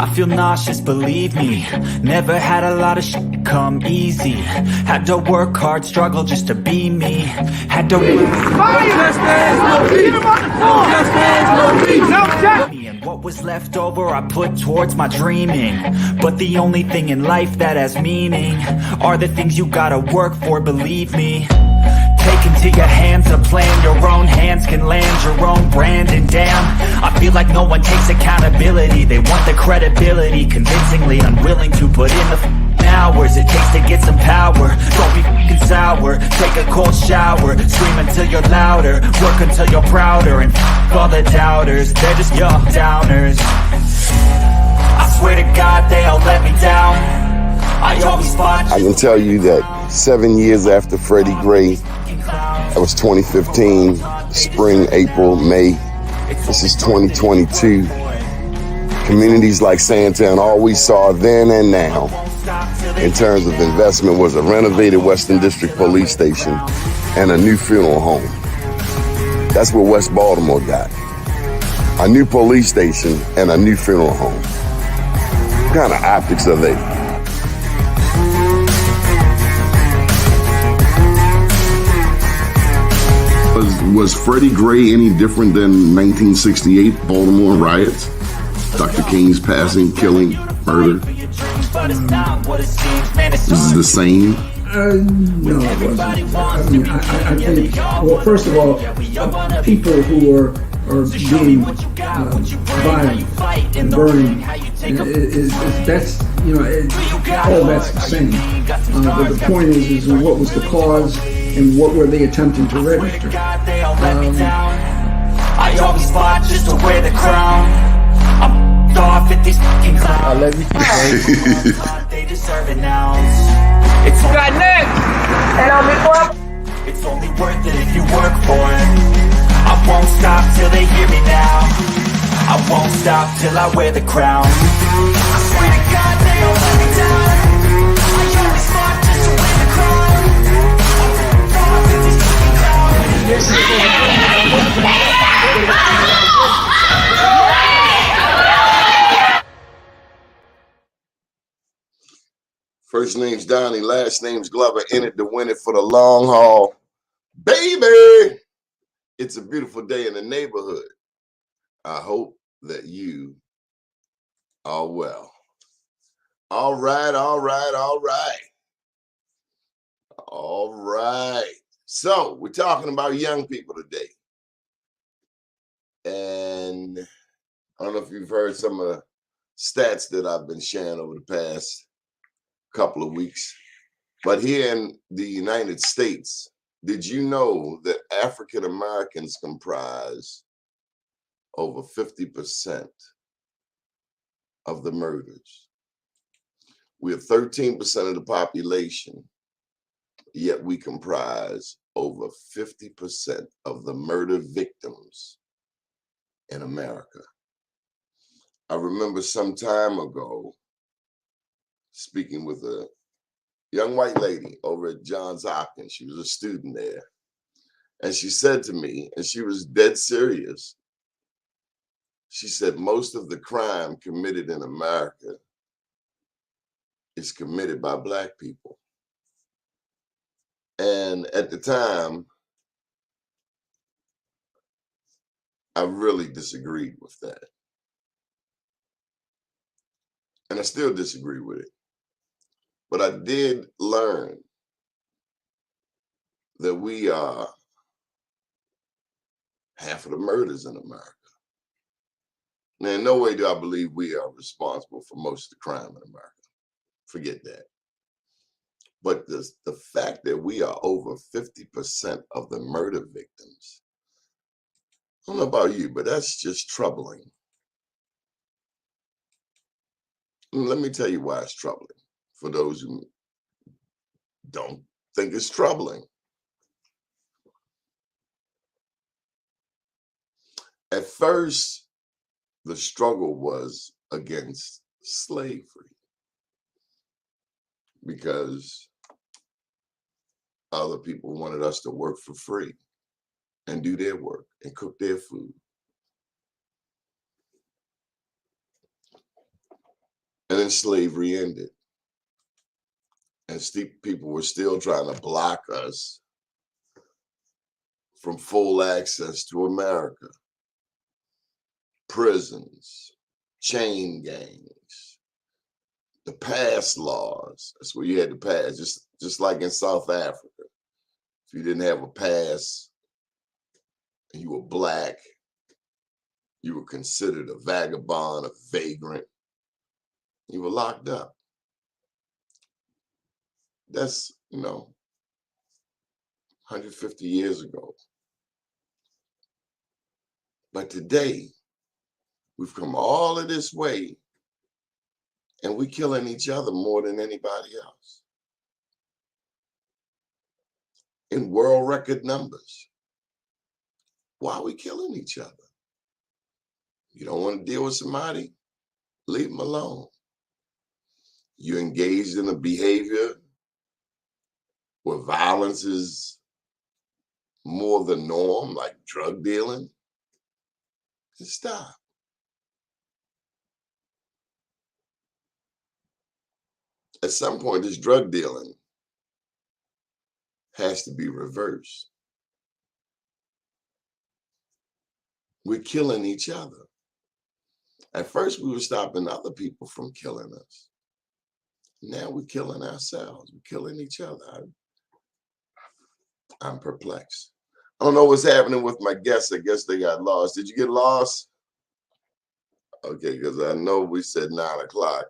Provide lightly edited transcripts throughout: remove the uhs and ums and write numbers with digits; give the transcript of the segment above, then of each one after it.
I feel nauseous, believe me. Never had a lot of shit come easy. Had to work hard, struggle just to be me. Had to and what was left over I put towards my dreaming. But the only thing in life that has meaning are the things you gotta work for, believe me. Take into your hands a plan, your own hands can land your own brand. And damn, I feel like no one takes accountability. They want the credibility, convincingly unwilling to put in the hours it takes to get some power. Don't be f***ing sour, take a cold shower. Scream until you're louder, work until you're prouder. And f*** all the doubters, they're just your downers. I swear to God they all let me down. I always fought. I can tell you that 7 years after Freddie Gray, that was 2015, spring, April, May. This is 2022. Communities like Sandtown, all we saw then and now in terms of investment was a renovated Western District Police Station and a new funeral home. That's what West Baltimore got. A new police station and a new funeral home. What kind of optics are they? Was Freddie Gray any different than 1968 Baltimore riots? Dr. King's passing, killing, murder? This is the same? No, it wasn't. I mean, I think, well, first of all, people who are being violent and burning, that's, you know, all that's the same. But the point is what was the cause and what were they attempting to register? I always fought just to wear the crown. I'm off at these fucking clowns. I love you. They deserve it now. It's got next. And on before. It's only worth it if you work for it. I won't stop till they hear me now. I won't stop till I wear the crown. I swear to God they don't let me down. I always fought just to wear the crown. I'm off at these fucking clowns. First name's Donnie, last name's Glover, in it to win it for the long haul. Baby, it's a beautiful day in the neighborhood. I hope that you are well. All right. So we're talking about young people today. And I don't know if you've heard some of the stats that I've been sharing over the past couple of weeks, but here in the United States, did you know that African Americans comprise over 50% of the murders? We are 13% of the population, yet we comprise over 50% of the murder victims in America. I remember some time ago speaking with a young white lady over at Johns Hopkins. She was a student there. And she said to me, and she was dead serious, she said, most of the crime committed in America is committed by Black people. And at the time, I really disagreed with that. And I still disagree with it. But I did learn that we are half of the murders in America. Now, in no way do I believe we are responsible for most of the crime in America. Forget that. But the fact that we are over 50% of the murder victims, I don't know about you, but that's just troubling. And let me tell you why it's troubling, for those who don't think it's troubling. At first, the struggle was against slavery because other people wanted us to work for free and do their work and cook their food. then slavery ended. And people were still trying to block us from full access to America. Prisons, chain gangs, the pass laws. That's what you had to pass, just like in South Africa. If you didn't have a pass and you were black, you were considered a vagabond, a vagrant. You were locked up. That's, 150 years ago. But today, we've come all of this way and we're killing each other more than anybody else. In world record numbers. Why are we killing each other? You don't want to deal with somebody? Leave them alone. You're engaged in a behavior where violence is more the norm, like drug dealing, just stop. At some point, this drug dealing has to be reversed. We're killing each other. At first, we were stopping other people from killing us. Now we're killing ourselves. We're killing each other. I'm perplexed. I don't know what's happening with my guests. I guess they got lost. Did you get lost? Okay, because I know we said 9 o'clock.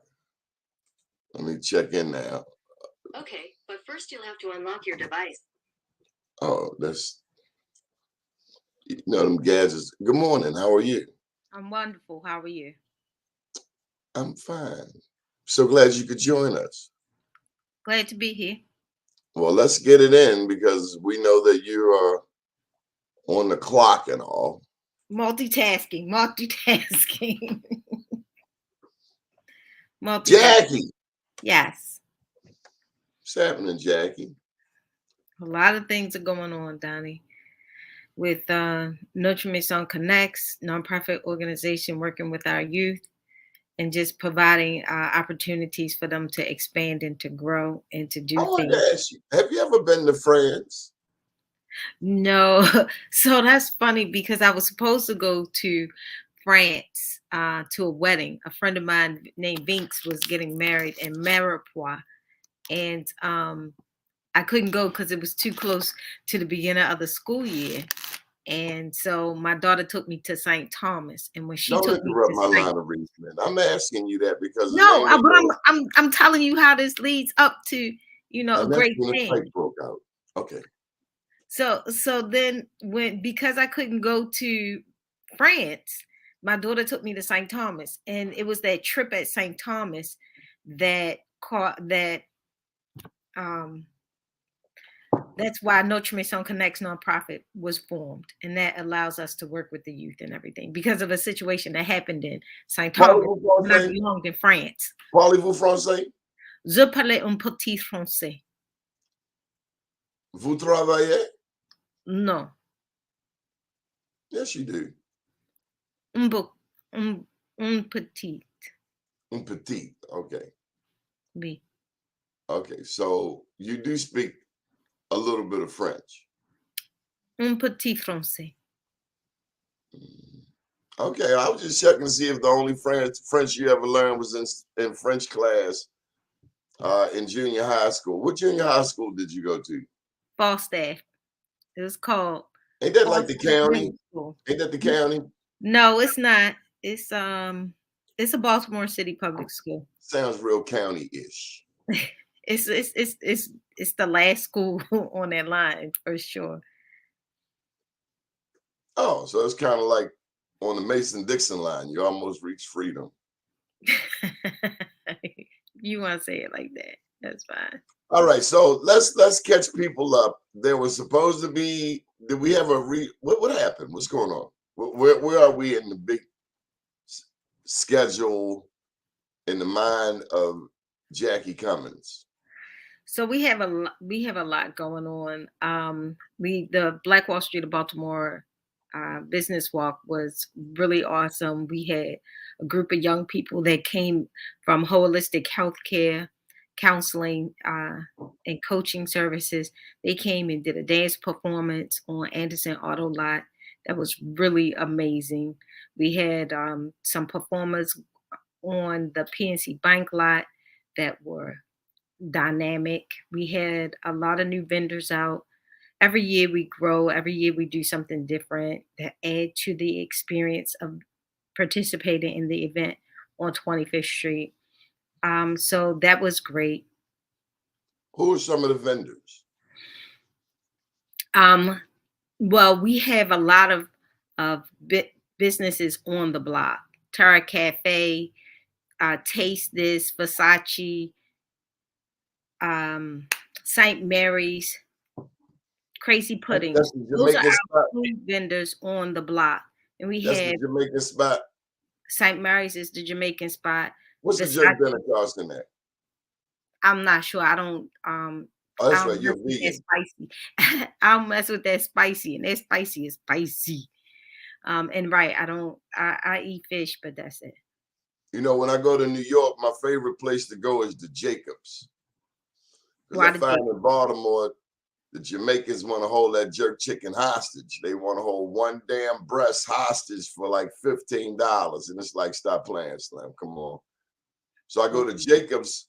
Let me check in now. Okay, but first you'll have to unlock your device. Oh, that's, them gadgets. Good morning. How are you? I'm wonderful. How are you? I'm fine. So glad you could join us. Glad to be here. Well, let's get it in because we know that you are on the clock and all. Multitasking. Jacqui. Yes. What's happening, Jacqui? A lot of things are going on, Donnie. With Notre Maison Connects, nonprofit organization working with our youth and just providing opportunities for them to expand and to grow and to do I wanted things. to ask you, have you ever been to France? No. So that's funny because I was supposed to go to France to a wedding. A friend of mine named Vinks was getting married in Maripois. And I couldn't go because it was too close to the beginning of the school year. And so my daughter took me to St. Thomas. And when she Don't took me interrupt to my St. line of reasoning. I'm asking you that because No, but I'm telling you how this leads up to, a that's great when the thing. fight broke out. Okay. So then because I couldn't go to France, my daughter took me to St. Thomas, and it was that trip at St. Thomas that that's why Notre Maison Connects nonprofit was formed, and that allows us to work with the youth and everything because of a situation that happened in St. Thomas when I belonged in France. Parlez-vous français? Je parle un petit français. Vous travaillez? No. Yes, you do. Un petit. Un petit. Okay. Oui. Okay. So you do speak a little bit of French. Un petit français. Okay. I was just checking to see if the only French you ever learned was in French class in junior high school. What junior high school did you go to? Falstaff. It was called. Ain't that like the county? Ain't that the county? No, it's not. It's a Baltimore City public school. Sounds real county-ish. It's the last school on that line for sure. Oh, so it's kind of like on the Mason-Dixon line. You almost reached freedom. You want to say it like that? That's fine. All right, so let's catch people up. There was supposed to be. Did we have what happened? What's going on? Where are we in the big schedule in the mind of Jacqui Cummings? So we have a lot going on. The Black Wall Street of Baltimore business walk was really awesome. We had a group of young people that came from holistic healthcare, counseling, and coaching services. They came and did a dance performance on Anderson Auto Lot. That was really amazing. We had some performers on the PNC Bank lot that were dynamic. We had a lot of new vendors out. Every year we grow, every year we do something different that add to the experience of participating in the event on 25th Street. So that was great. Who are some of the vendors? Well, we have a lot of businesses on the block. Tara Cafe, Taste This, Versace, St. Mary's, Crazy Puddings. That's the Those are Jamaican our spot. food vendors on the block. And we That's have the Jamaican spot. St. Mary's is the Jamaican spot. What's the Versace, jerk dinner cost in there? I'm not sure. I don't Oh, that's I right. don't You're mess with that vegan. spicy. I don't mess with that spicy, and that spicy is spicy. And right, I eat fish, but that's it. You know, when I go to New York, my favorite place to go is the Jacobs. Because Why I did find in Baltimore, the Jamaicans want to hold that jerk chicken hostage. They want to hold one damn breast hostage for like $15. And it's like, stop playing, Slim. Come on. So I go to Jacobs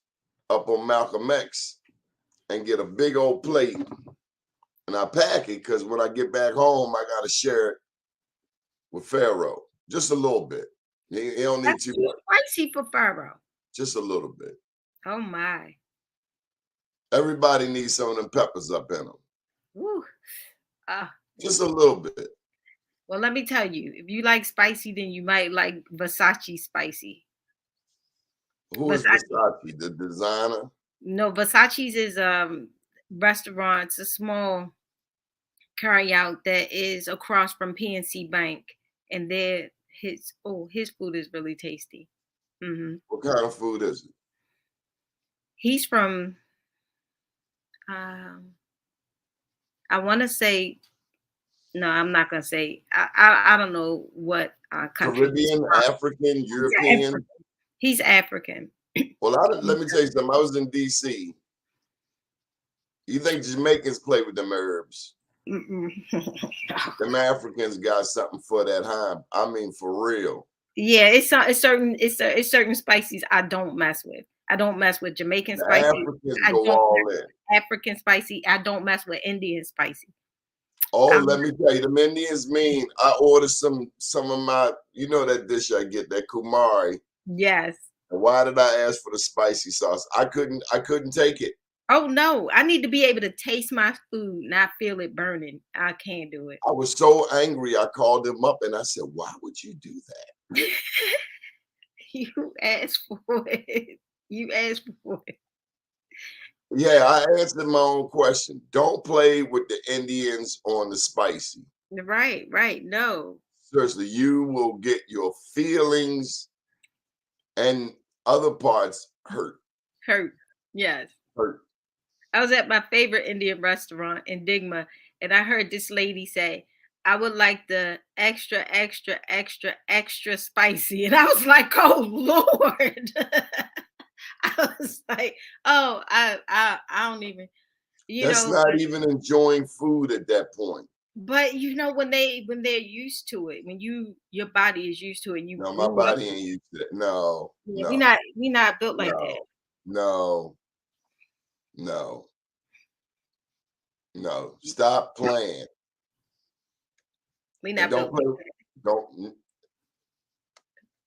up on Malcolm X and get a big old plate. And I pack it because when I get back home, I got to share it with Pharaoh. Just a little bit. He don't need that's too too much. spicy for Pharaoh? Just a little bit. Oh my. Everybody needs some of them peppers up in them. Woo. Just a little bit. Well, let me tell you, if you like spicy, then you might like Versace spicy. Who is Versace? The designer? No, Versace's is restaurant. It's a small carry out that is across from PNC Bank, and there his food is really tasty. What kind of food is it? He's from I want to say, no, I'm not gonna say. I don't know what country. Caribbean, African, European. He's African. Well, let me tell you something. I was in DC. You think Jamaicans play with them herbs? Them Africans got something for that high. I mean, for real. Yeah, it's certain spices I don't mess with. I don't mess with Jamaican The spicy. Africans go all in. African spicy. I don't mess with Indian spicy. Oh, let me tell you, them Indians mean. I ordered some of my, you know that dish I get, that kumari. Yes. And why did I ask for the spicy sauce? I couldn't take it. Oh no, I need to be able to taste my food, not feel it burning. I can't do it. I was so angry. I called them up and I said, "Why would you do that?" You asked for it. You asked for it. Yeah, I answered my own question. Don't play with the Indians on the spicy. Right. No. Seriously, you will get your feelings and other parts hurt. Yes. Hurt. I was at my favorite Indian restaurant in Digma, and I heard this lady say, "I would like the extra, extra, extra, extra spicy." And I was like, "Oh Lord." I was like, "Oh, I don't even, That's not even enjoying food at that point. But when they're used to it, when your body is used to it, and you No, my body ain't used to it. No, yeah, no. we not built like that. No. Stop playing. We not don't built play. like that. Don't.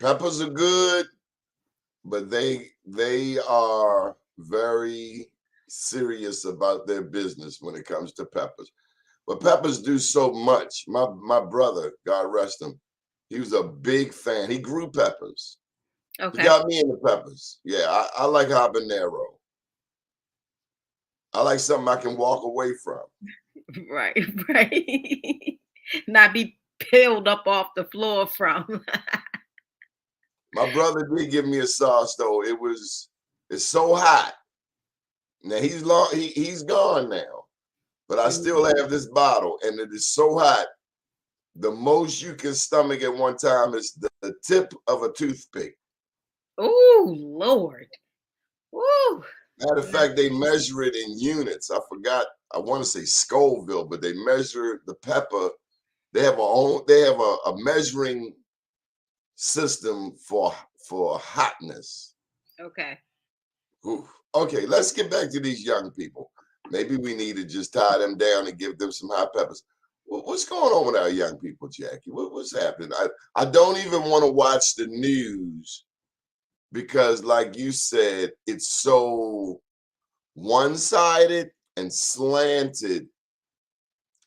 Peppers are good, but they are very serious about their business when it comes to peppers. But peppers do so much. My brother, God rest him, he was a big fan. He grew peppers. Okay. He got me into peppers. Yeah, I like habanero. I like something I can walk away from. Right. Not be peeled up off the floor from. My brother did give me a sauce though. It's so hot. Now he's gone now, but I still have this bottle, and it is so hot the most you can stomach at one time is the tip of a toothpick. Oh, Lord. Woo. Matter of fact, they measure it in units. I forgot. I want to say Scoville, but they measure the pepper. They have a measuring system for hotness. Okay. Ooh. Okay, let's get back to these young people. Maybe we need to just tie them down and give them some hot peppers. What's going on with our young people, Jacqui? What's happening? I don't even want to watch the news because, like you said, it's so one-sided and slanted.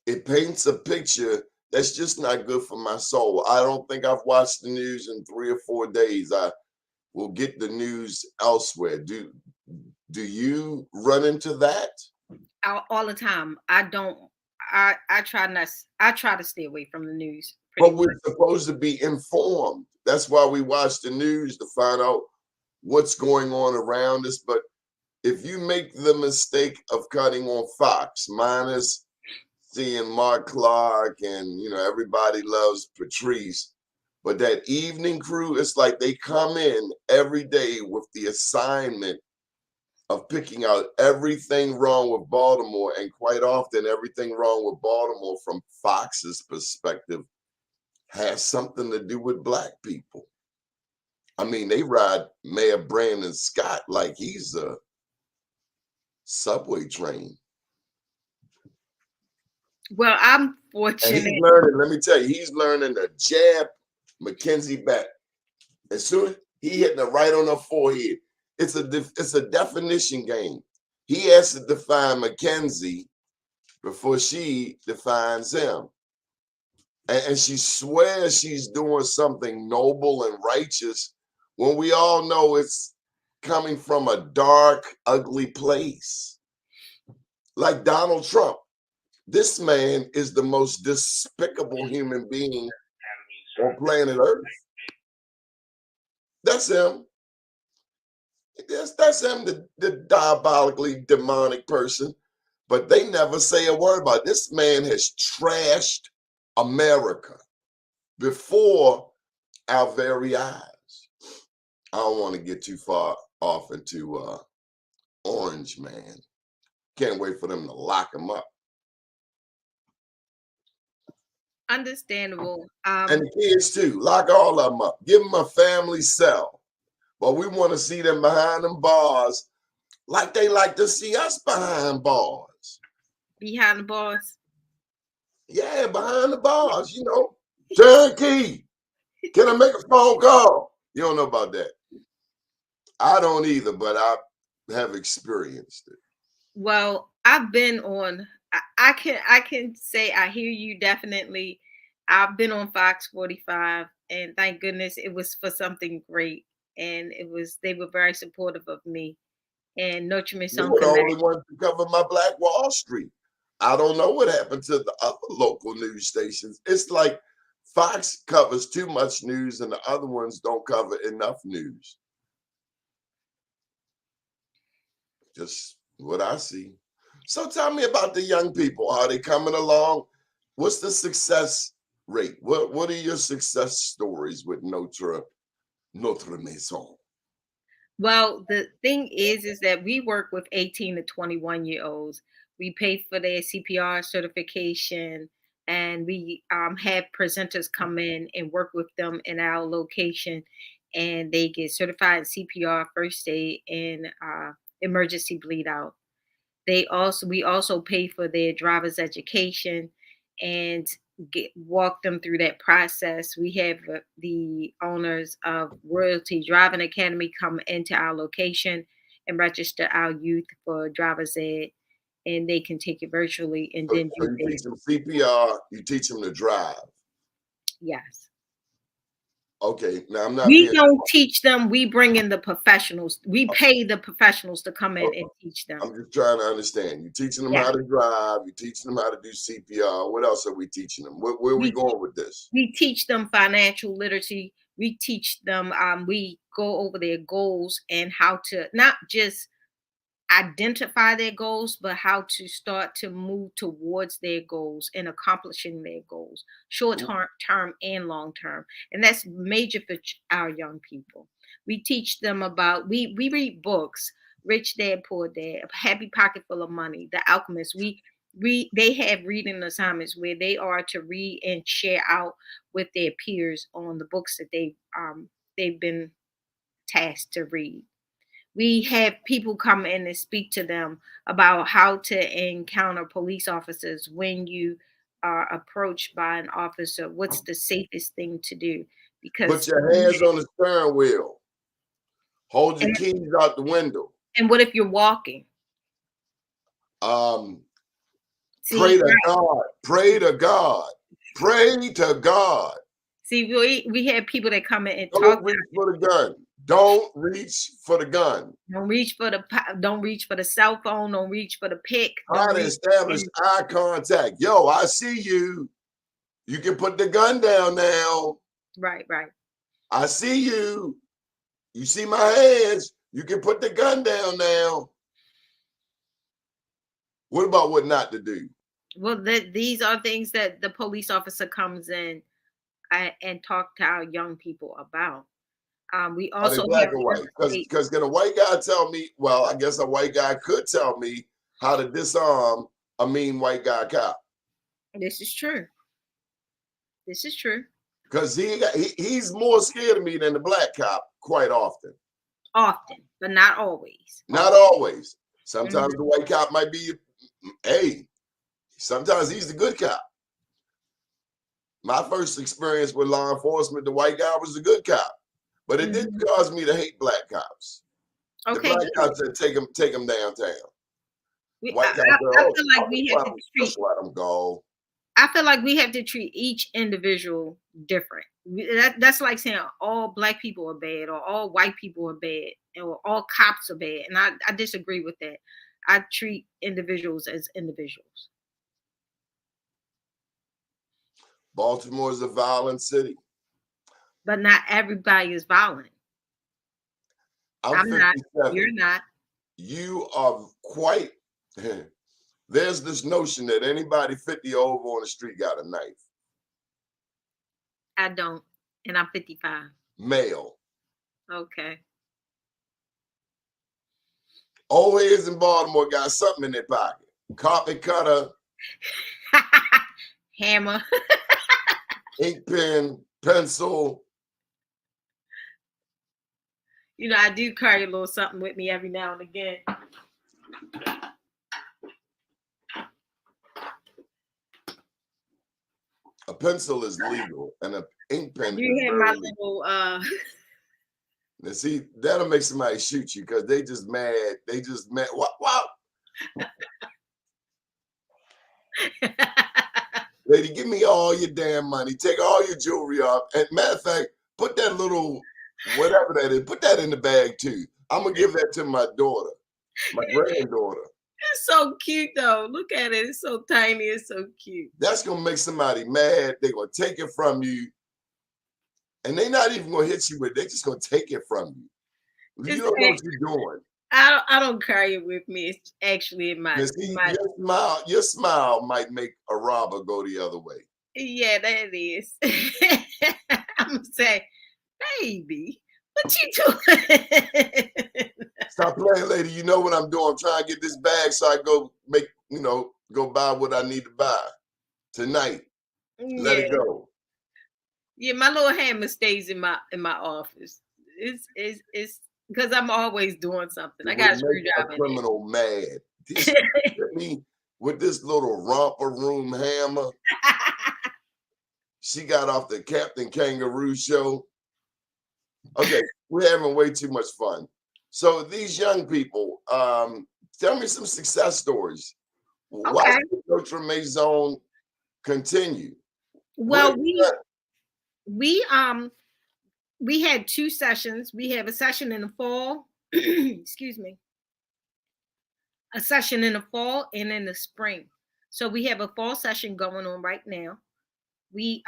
It paints a picture that's just not good for my soul. I don't think I've watched the news in 3 or 4 days. I will get the news elsewhere. Do you run into that? All the time. I don't. I try not. I try to stay away from the news. But we're supposed to be informed. That's why we watch the news, to find out what's going on around us. But if you make the mistake of cutting on Fox, minus seeing Mark Clark and everybody loves Patrice, but that evening crew, it's like they come in every day with the assignment of picking out everything wrong with Baltimore, and quite often everything wrong with Baltimore from Fox's perspective has something to do with Black people. I mean, they ride Mayor Brandon Scott like he's a subway train. Well, I'm And fortunate. he's learning, let me tell you, he's learning to jab Mackenzie back. As soon as he hitting her right on her forehead, it's a definition game. He has to define Mackenzie before she defines him. And she swears she's doing something noble and righteous when we all know it's coming from a dark, ugly place. Like Donald Trump. This man is the most despicable human being on planet Earth. That's him. That's him, the diabolically demonic person. But they never say a word about it. This man has trashed America before our very eyes. I don't want to get too far off into Orange Man. Can't wait for them to lock him up. Understandable. And the kids too. Lock all of them up. Give them a family cell. But we want to see them behind them bars like they like to see us behind bars. Behind the bars? Yeah, behind the bars, Jacqui, can I make a phone call? You don't know about that. I don't either, but I have experienced it. Well, I've been on. I can say I hear you definitely. I've been on Fox 45, and thank goodness it was for something great, and they were very supportive of me. And Notre You Maison were the only Connects. one to cover my Black Wall Street. I don't know what happened to the other local news stations. It's like Fox covers too much news and the other ones don't cover enough news. Just what I see. So tell me about the young people. Are they coming along? What's the success rate? What are your success stories with Notre Maison? Well, the thing is that we work with 18 to 21-year-olds. We pay for their CPR certification, and we have presenters come in and work with them in our location, and they get certified in CPR, first aid, and emergency bleed out. We also pay for their driver's education and walk them through that process. We have the owners of Royalty Driving Academy come into our location and register our youth for driver's ed, and they can take it virtually and So then do you teach them CPR, you teach them to drive. yes. Okay, now I'm not We being. don't teach them. We bring in the professionals. We pay the professionals to come in and teach them. I'm just trying to understand. You're teaching them how to drive. You're teaching them how to do CPR. What else are we teaching them? Where are we going with this? We teach them financial literacy. We teach them. We go over their goals and how to not just identify their goals, but how to start to move towards their goals and accomplishing their goals, short term and long term. And that's major for our young people. We teach them about, we read books, Rich Dad, Poor Dad, Happy Pocket Full of Money, The Alchemist. They have reading assignments where they are to read and share out with their peers on the books that they've been tasked to read. We have people come in and speak to them about how to encounter police officers when you are approached by an officer. What's the safest thing to do? Put Because your hands on the steering wheel. Hold your and, keys out the window. and what if you're walking? Pray See, to God. Pray to God. Pray to God. see, we have people that come in and Don't talk. reach for the gun. Don't reach for the gun. Don't reach for the cell phone. Don't reach for the pick. Try to establish eye contact. Yo, I see you. You can put the gun down now. Right. I see you. You see my hands. You can put the gun down now. What about what not to do? Well, these are things that the police officer comes in and talk to our young people about. We Are they also black have or white? Because can a white guy tell me? Well, I guess a white guy could tell me how to disarm a mean white guy cop. This is true. Because he's more scared of me than the black cop quite often. Often, but not always. Not always. Sometimes the white cop might be, hey, sometimes he's the good cop. My first experience with law enforcement, the white guy was the good cop. But it didn't cause me to hate black cops. Okay. The black cops said, take them downtown. I feel like we have to treat. Just let them go. I feel like we have to treat each individual different. That's like saying all black people are bad or all white people are bad or all cops are bad. And I disagree with that. I treat individuals as individuals. Baltimore is a violent city. But not everybody is violent. I'm not. You're not. You are quite. There's this notion that anybody 50 over on the street got a knife. I don't. And I'm 55. Male. Okay. Old heads in Baltimore got something in their pocket. Carpet cutter. Hammer. Ink pen. Pencil. You know, I do carry a little something with me every now and again. A pencil is legal, and an ink pen. You have my little. Now, see, that'll make somebody shoot you because they just mad. They just mad. What? Lady, give me all your damn money. Take all your jewelry off. And matter of fact, put that little whatever that is. Put that in the bag too. I'm gonna give that to my daughter, my granddaughter. It's so cute though. Look at it. It's so tiny. It's so cute. That's gonna make somebody mad. They're gonna take it from you. And they're not even gonna hit you with it. They're just gonna take it from you. You don't know what you're doing. I don't carry it with me. It's actually in my, your smile might make a robber go the other way. Yeah, that is. I'm gonna say, baby, what you doing? Stop playing, lady. You know what I'm doing. I'm trying to get this bag so I go go buy what I need to buy tonight. Let it go. Yeah, my little hammer stays in my office. It's because I'm always doing something. I got a screwdriver. Criminal mad. Me with this little romper room hammer. She got off the Captain Kangaroo show. Okay, we're having way too much fun. So these young people, tell me some success stories. Okay. Why does Notre Maison continue? Well, we had 2 sessions. We have a session in the fall. Excuse me. A session in the fall and in the spring. So we have a fall session going on right now. We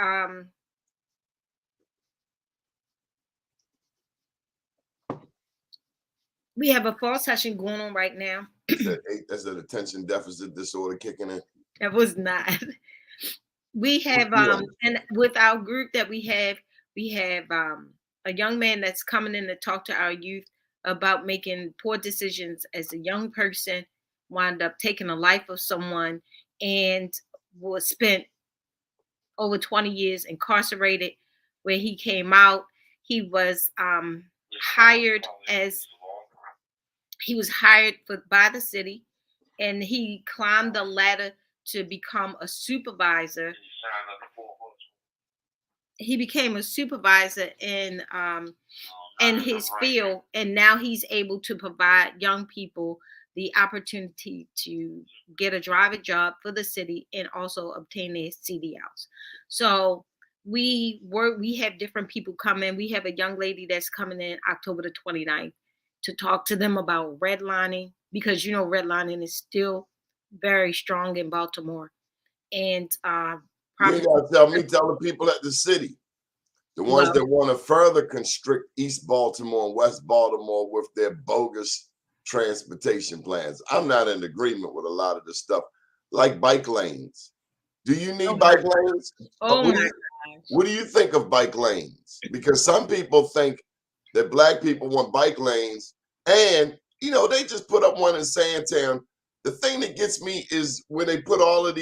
We have a fall session going on right now. That's an attention deficit disorder kicking in. That was not. We have Yeah. and with our group that we have a young man that's coming in to talk to our youth about making poor decisions as a young person, wound up taking the life of someone, and was spent over 20 years incarcerated. Where he came out, he was hired as he was hired by the city, and he climbed the ladder to become a supervisor. He became a supervisor in his field, and now he's able to provide young people the opportunity to get a driving job for the city and also obtain their CDLs. So we have different people come in. We have a young lady that's coming in October the 29th to talk to them about redlining, because redlining is still very strong in Baltimore. And You ain't gotta tell the people at the city, the ones that want to further constrict East Baltimore and West Baltimore with their bogus transportation plans. I'm not in agreement with a lot of the stuff, like bike lanes. Do you need bike lanes? Oh my gosh. What do you think of bike lanes? Because some people think that Black people want bike lanes, and they just put up one in Sandtown. The thing that gets me is when they put all of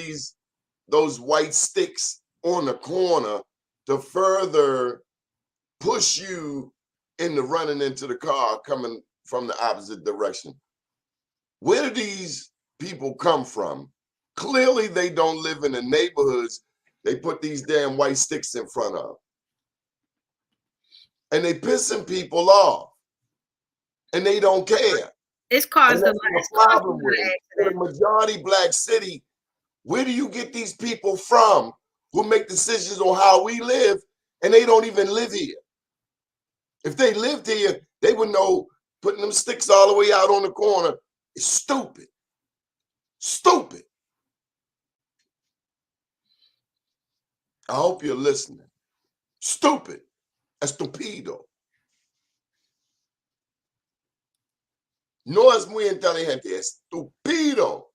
those white sticks on the corner to further push you into running into the car coming from the opposite direction. Where do these people come from? Clearly, they don't live in the neighborhoods they put these damn white sticks in front of. And they pissing people off. And they don't care. It's caused a problem with it. In a majority Black city, where do you get these people from who make decisions on how we live, and they don't even live here? If they lived here, they would know putting them sticks all the way out on the corner is stupid. Stupid. I hope you're listening. Stupid. Estupido. No es muy inteligente. Estupido.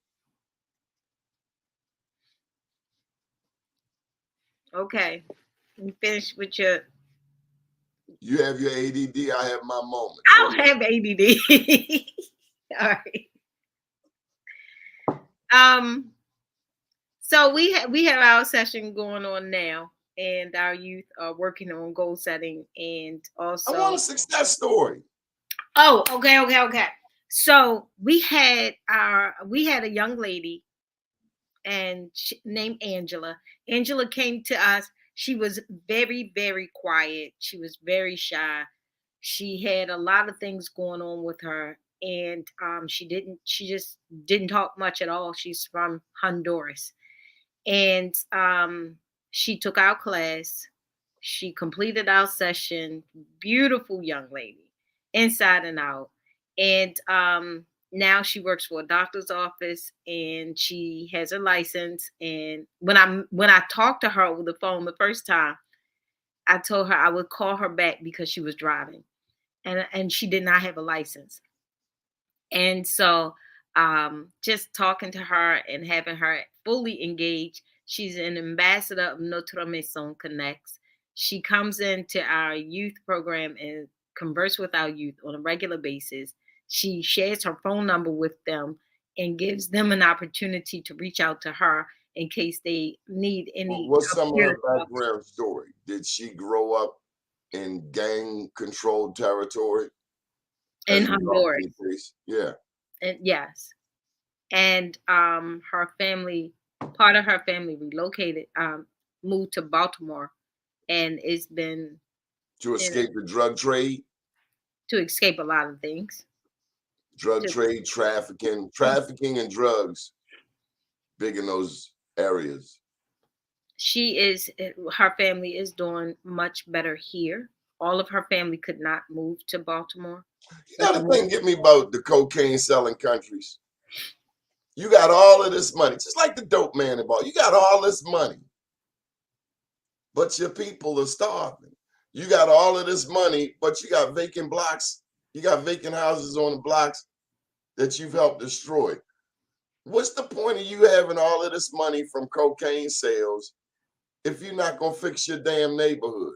Okay. You finish with your... You have your ADD, I have my moment. I don't have ADD. All right. So we have our session going on now, and our youth are working on goal setting, and also I want a success story. Oh, okay. So we had a young lady, and named Angela. Angela came to us. She was very, very quiet. She was very shy. She had a lot of things going on with her, and she just didn't talk much at all. She's from Honduras, and she took our class. She completed our session. Beautiful young lady, inside and out. And now she works for a doctor's office, and she has a license. And when I talked to her over the phone the first time, I told her I would call her back because she was driving, and she did not have a license. And so just talking to her and having her fully engaged. She's an ambassador of Notre Maison Connects. She comes into our youth program and converse with our youth on a regular basis. She shares her phone number with them and gives them an opportunity to reach out to her in case they need any. What's some of her background story? Did she grow up in gang-controlled territory? In Honduras. Yeah. And yes. And her family, part of her family relocated, moved to Baltimore, and it's been to escape the drug trade. To escape a lot of things. Drug trade, trafficking and drugs, big in those areas. Her family is doing much better here. All of her family could not move to Baltimore. You got to think, get me about the cocaine selling countries. You got all of this money, just like the dope man involved. You got all this money, but your people are starving. You got all of this money, but you got vacant blocks You got vacant houses on the blocks that you've helped destroy. What's the point of you having all of this money from cocaine sales if you're not going to fix your damn neighborhood?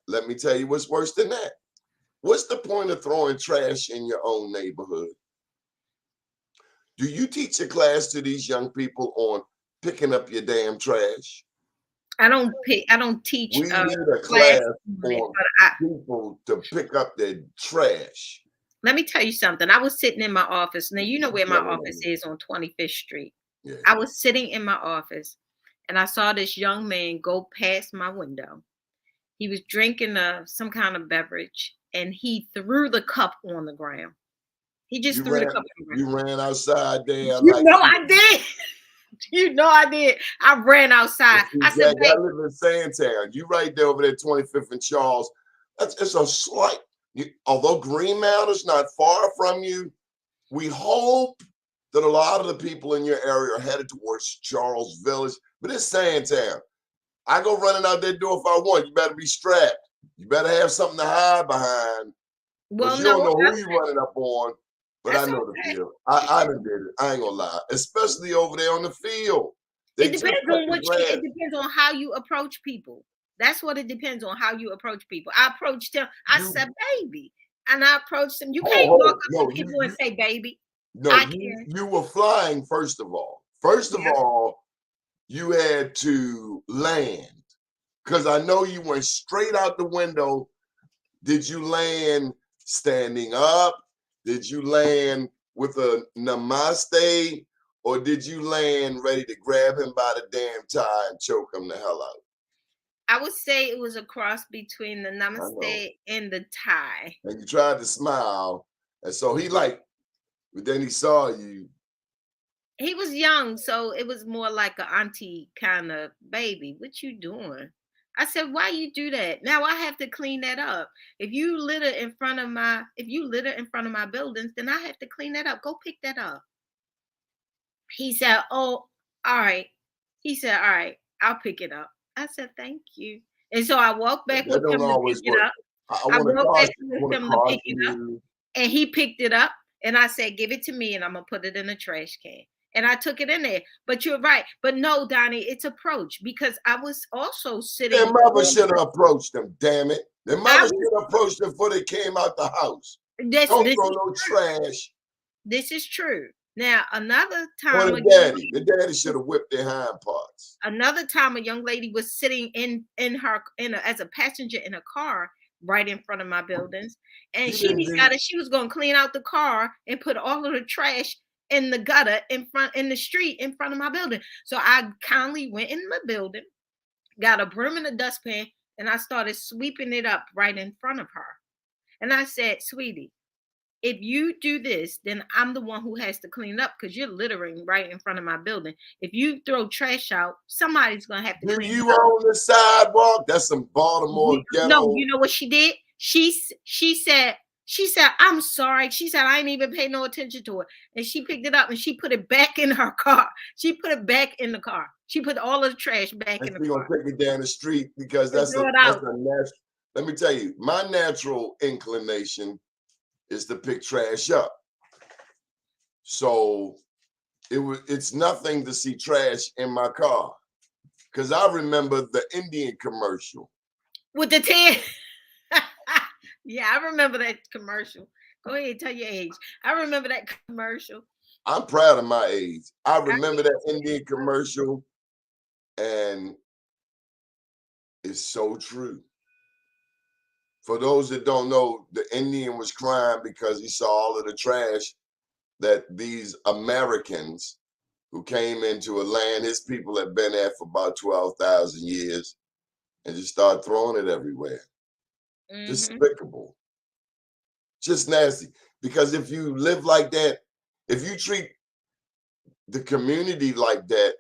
Let me tell you what's worse than that. What's the point of throwing trash in your own neighborhood? Do you teach a class to these young people on picking up your damn trash? I don't teach We need a class class on people to pick up their trash. Let me tell you something. I was sitting in my office. Now, you know where my office is on 25th Street. Yeah. I was sitting in my office and I saw this young man go past my window. He was drinking some kind of beverage and he threw the cup on the ground. He just threw the cup on the ground. You ran outside there. I did. You know I did. I ran outside. I said, I live in Sandtown. You right there over there, 25th and Charles. It's a slight, although Green Mountain is not far from you, we hope that a lot of the people in your area are headed towards Charles Village, but it's Sandtown. I go running out that door if I want. You better be strapped. You better have something to hide behind. Well, you don't know who you're running up on. But I know the deal. I done did it. I ain't gonna lie. Especially over there on the field. It depends on how you approach people. That's what it depends on, how you approach people. I approached him. I said, baby. And I approached him. You can't walk up to people and say, baby. No, you were flying, first of all. First of all, you had to land. Because I know you went straight out the window. Did you land standing up? Did you land with a namaste, or did you land ready to grab him by the damn tie and choke him the hell out? I would say it was a cross between the namaste and the tie. And you tried to smile, and so but then he saw you. He was young, so it was more like an auntie kind of, baby, what you doing? I said, why you do that? Now I have to clean that up. If you litter in front of my buildings, then I have to clean that up. Go pick that up. He said, oh, all right. He said, all right, I'll pick it up. I said, thank you. And so I walked back with him to pick it up. I walked back with him to pick it up. And he picked it up. And I said, give it to me and I'm going to put it in a trash can. And I took it in there. But you're right. But no, Donnie, it's approach, because I was also sitting. Their mother should have approached them, damn it. Their mother should have approached them before they came out the house. Don't throw no trash. This is true. Now, another time. Or the daddy should have whipped their hind parts. Another time, a young lady was sitting as a passenger in a car right in front of my buildings. And she decided she was going to clean out the car and put all of the trash in the gutter in the street in front of my building. So I kindly went in my building, got a broom and a dustpan, and I started sweeping it up right in front of her. And I said, sweetie, if you do this, then I'm the one who has to clean up, because you're littering right in front of my building. If you throw trash out, somebody's going to have to clean it up. You on the sidewalk? That's some Baltimore ghetto. No, you know what she did? She said, I'm sorry. She said, I didn't even pay no attention to it. And she picked it up and she put it back in her car. She put it back in the car. She put all of the trash back in the car. We're going to take it down the street, because that's a natural. Let me tell you, my natural inclination is to pick trash up. So it's nothing to see trash in my car. Because I remember the Indian commercial. With the 10. Yeah, I remember that commercial. Go ahead, tell your age. I remember that commercial. I'm proud of my age. I remember that Indian commercial, and it's so true. For those that don't know, the Indian was crying because he saw all of the trash that these Americans who came into a land his people had been there for about 12,000 years, and just started throwing it everywhere. Despicable. Just nasty. Because if you live like that, if you treat the community like that,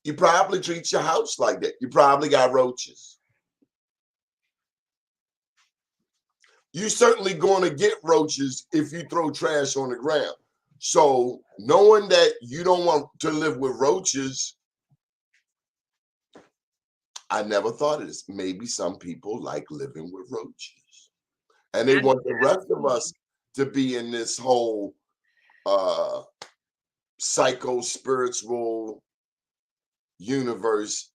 you probably treat your house like that. You probably got roaches. You're certainly going to get roaches if you throw trash on the ground. So knowing that you don't want to live with roaches, I never thought of this. Maybe some people like living with roaches. And they want the rest of us to be in this whole psycho-spiritual universe.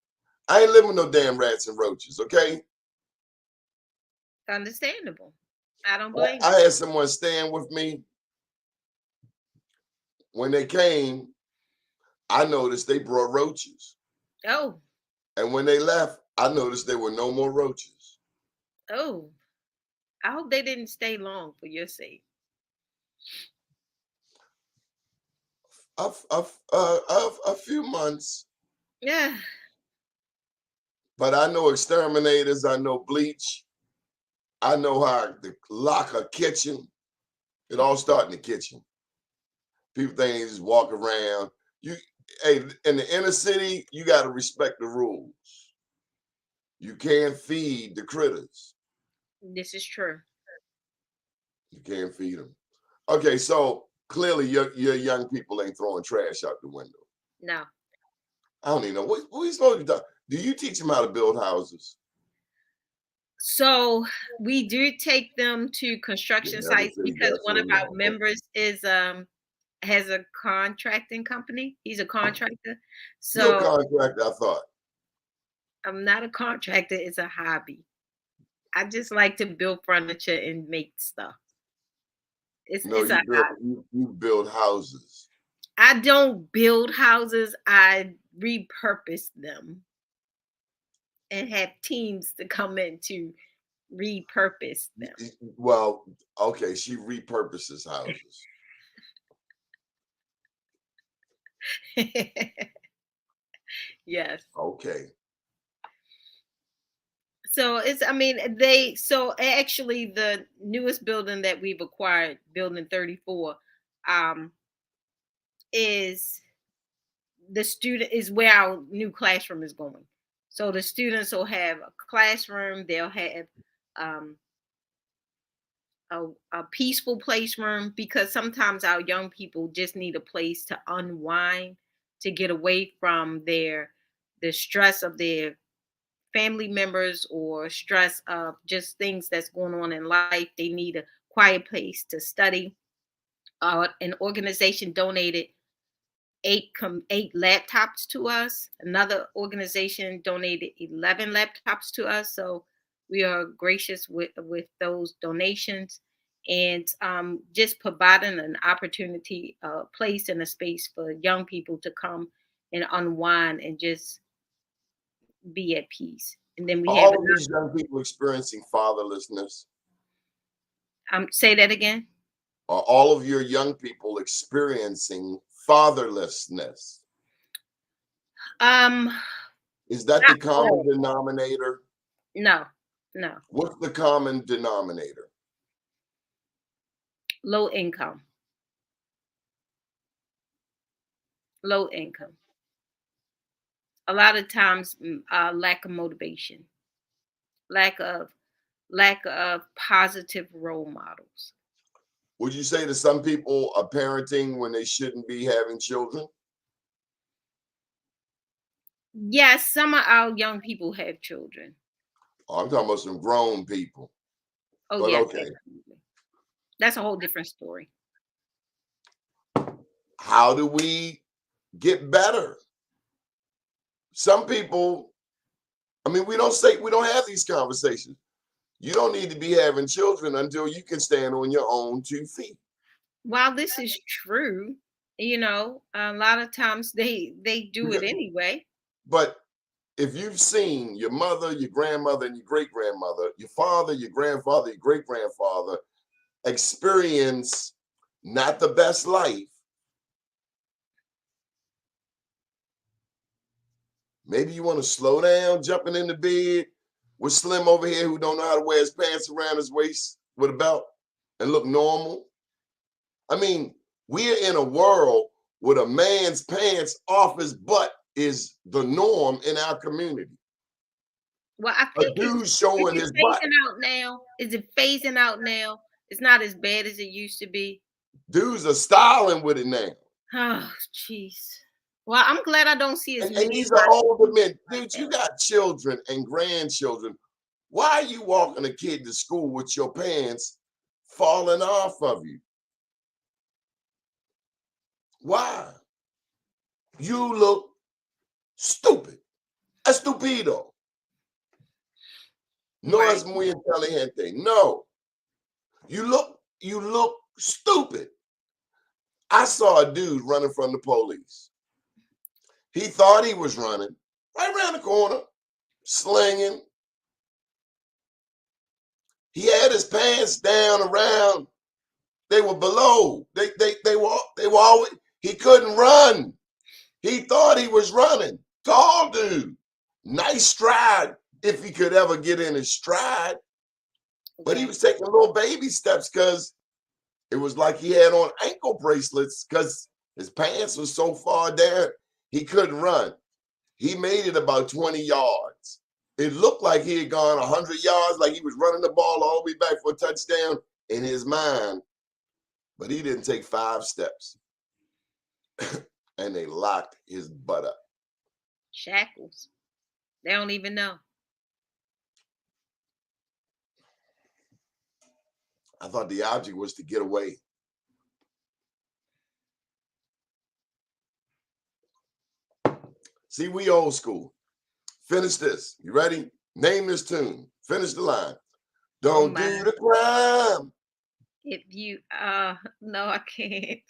I ain't living with no damn rats and roaches, okay? Understandable. I don't blame you. I had someone staying with me. When they came, I noticed they brought roaches. Oh. And when they left, I noticed there were no more roaches. Oh. I hope they didn't stay long for your sake. A few months. Yeah. But I know exterminators, I know bleach, I know how to lock a kitchen. It all starts in the kitchen. People think they just walk around. Hey, in the inner city, you got to respect the rules. You can't feed the critters. This is true. You can't feed them. Okay, so clearly your young people ain't throwing trash out the window. No. I don't even know. What are you supposed to do? Do you teach them how to build houses? So we do take them to construction sites because one of our members is has a contracting company. He's a contractor. So You're a contractor, I thought. I'm not a contractor, it's a hobby. I just like to build furniture and make stuff. You build houses. I don't build houses, I repurpose them and have teams to come in to repurpose them. Well, okay, she repurposes houses. Yes. Okay. So so actually the newest building that we've acquired, building 34, is where our new classroom is going. So the students will have a classroom, they'll have a peaceful place room, because sometimes our young people just need a place to unwind, to get away from the stress of their family members or stress of just things that's going on in life. They need a quiet place to study. An organization donated 8 laptops to us. Another organization donated 11 laptops to us. So we are gracious with those donations, and just providing an opportunity, a place and a space for young people to come and unwind and just be at peace. And then we all of these young people experiencing fatherlessness. Say that again. Are all of your young people experiencing fatherlessness? Is that the common denominator? No. What's the common denominator? Low income. Low income. A lot of times, lack of motivation, lack of positive role models. Would you say that some people are parenting when they shouldn't be having children? Yes, some of our young people have children. Oh, I'm talking about some grown people. Oh, but yes. Okay. Absolutely. That's a whole different story. How do we get better? Some people, we don't have these conversations. You don't need to be having children until you can stand on your own 2 feet. While this is true, a lot of times they do it anyway. But if you've seen your mother, your grandmother, and your great-grandmother, your father, your grandfather, your great-grandfather experience not the best life, maybe you want to slow down jumping into bed with Slim over here who don't know how to wear his pants around his waist with a belt and look normal. We're in a world where a man's pants off his butt is the norm in our community. Well, I think a dude showing his butt. Is it phasing out now? It's not as bad as it used to be. Dudes are styling with it now. Oh, jeez. Well, I'm glad I don't see as many. And these are older men. Dude, you got children and grandchildren Why are you walking a kid to school with your pants falling off of you? Why? You look stupid. Estupido. No Right. es muy inteligente. No. You look stupid. I saw a dude running from the police. He thought he was running right around the corner, slinging. He had his pants down around. They were below. They were always. He couldn't run. He thought he was running. Tall dude, nice stride if he could ever get in his stride. But he was taking little baby steps because it was like he had on ankle bracelets because his pants were so far down he couldn't run. He made it about 20 yards. It looked like he had gone 100 yards, like he was running the ball all the way back for a touchdown in his mind. But he didn't take 5 steps. And they locked his butt up. Shackles. They don't even know. I thought the object was to get away. See, we old school. Finish this. You ready? Name this tune. Finish the line. Don't do the crime. If you no, I can't.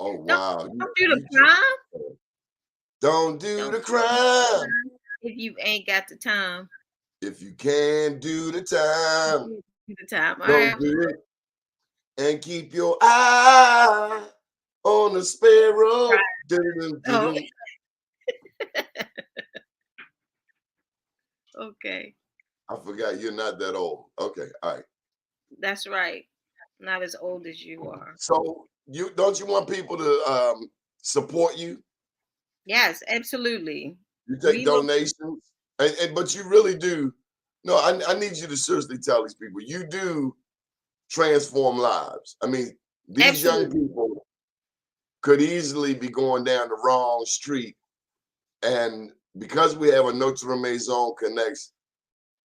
Oh wow. Don't do the crime. Don't do the crime. If you ain't got the time. If you can't do the time. Do the time. Don't do it. And keep your eye on the sparrow. Right. Okay. I forgot you're not that old. Okay, all right. That's right. Not as old as you are. So you want people to support you? Yes, absolutely. You take donations, but you really do. No, I need you to seriously tell these people you do transform lives. I mean, these young people could easily be going down the wrong street, and because we have a Notre Maison Connects,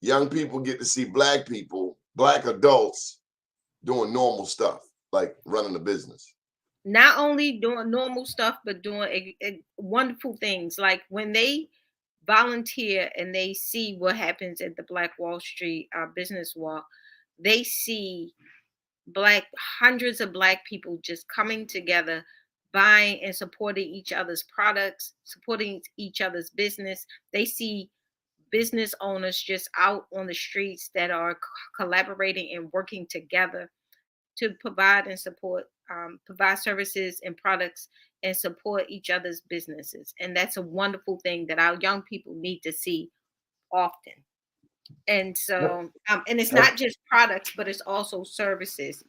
young people get to see Black people, Black adults, doing normal stuff like running a business. Not only doing normal stuff, but doing wonderful things. Like when they volunteer and they see what happens at the Black Wall Street business wall, they see hundreds of Black people just coming together, buying and supporting each other's products, supporting each other's business. They see business owners just out on the streets that are collaborating and working together to provide and support, provide services and products and support each other's businesses. And that's a wonderful thing that our young people need to see often. And so, and it's not just products, but it's also services.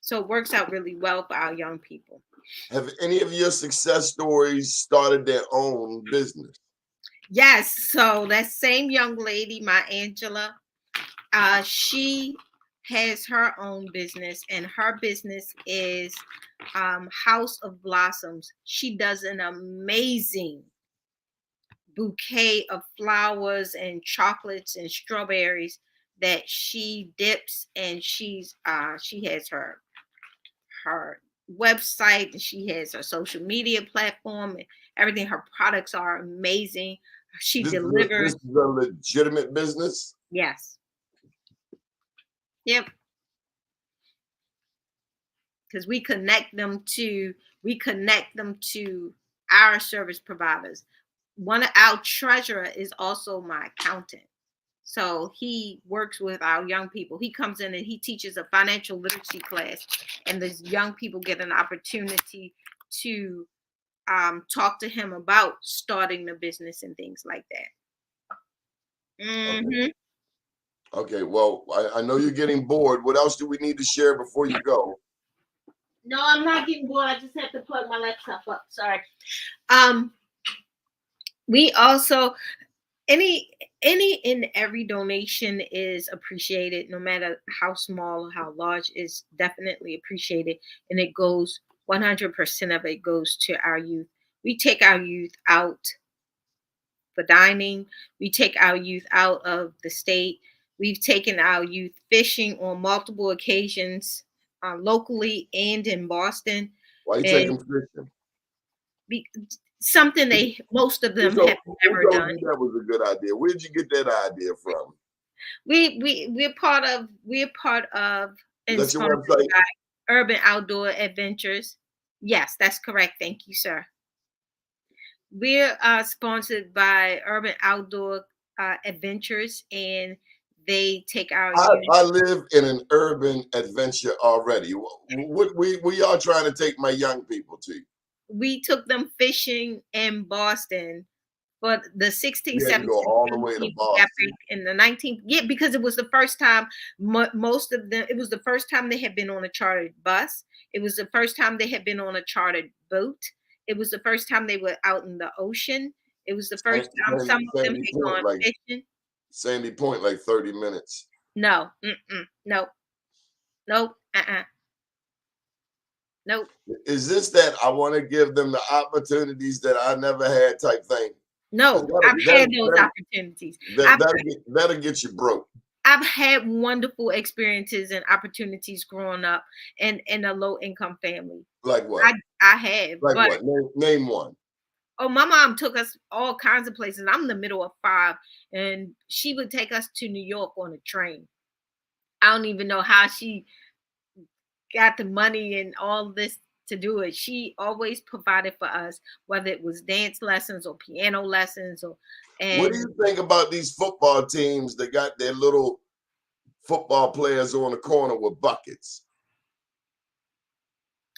So it works out really well for our young people. Have any of your success stories started their own business? Yes. So that same young lady, my Angela, she has her own business, and her business is House of Blossoms. She does an amazing bouquet of flowers and chocolates and strawberries that she dips, and she has her website, and she has her social media platform and everything. Her products are amazing. She delivers. This is a legitimate business? Yes. Yep. Because we connect them to our service providers. One of our treasurer is also my accountant. So he works with our young people. He comes in and he teaches a financial literacy class, and the young people get an opportunity to talk to him about starting the business and things like that. Mm-hmm. Okay, well, I know you're getting bored. What else do we need to share before you go? No, I'm not getting bored. I just have to plug my laptop up. Sorry. We also, any and every donation is appreciated, no matter how small or how large, is definitely appreciated. And it goes 100% of it goes to our youth. We take our youth out for dining. We take our youth out of the state We've taken our youth fishing on multiple occasions, locally and in Boston, Why you and taking fishing? be, something most of them have Who never told done. you that was a good idea? Where'd you get that idea from? We're part of Is and that your sponsored website? by Urban Outdoor Adventures. Yes, that's correct. Thank you, sir. We're sponsored by Urban Outdoor Adventures, and they take our youth. I live in an urban adventure already. What we are trying to take my young people to? We took them fishing in Boston for the 16th, You had to 17th, go all the way to 18th, we got Boston. back in the 19th. Yeah, because it was the first time most of them, it was the first time they had been on a chartered bus. It was the first time they had been on a chartered boat. It was the first time they were out in the ocean. It was the first time some of them Sandy had Point, gone like fishing. Sandy Point, like 30 minutes. No, nope, nope, nope. Is this that I want to give them the opportunities that I never had type thing? No, I've had those opportunities. That'll get you broke. I've had wonderful experiences and opportunities growing up in a low income family. Like what? I have, Like but what? Name one. oh, my mom took us all kinds of places. I'm in the middle of 5, and she would take us to New York on a train. I don't even know how she got the money and all this to do it. She always provided for us, whether it was dance lessons or piano lessons or What do and you think about these football teams that got their little football players on the corner with buckets?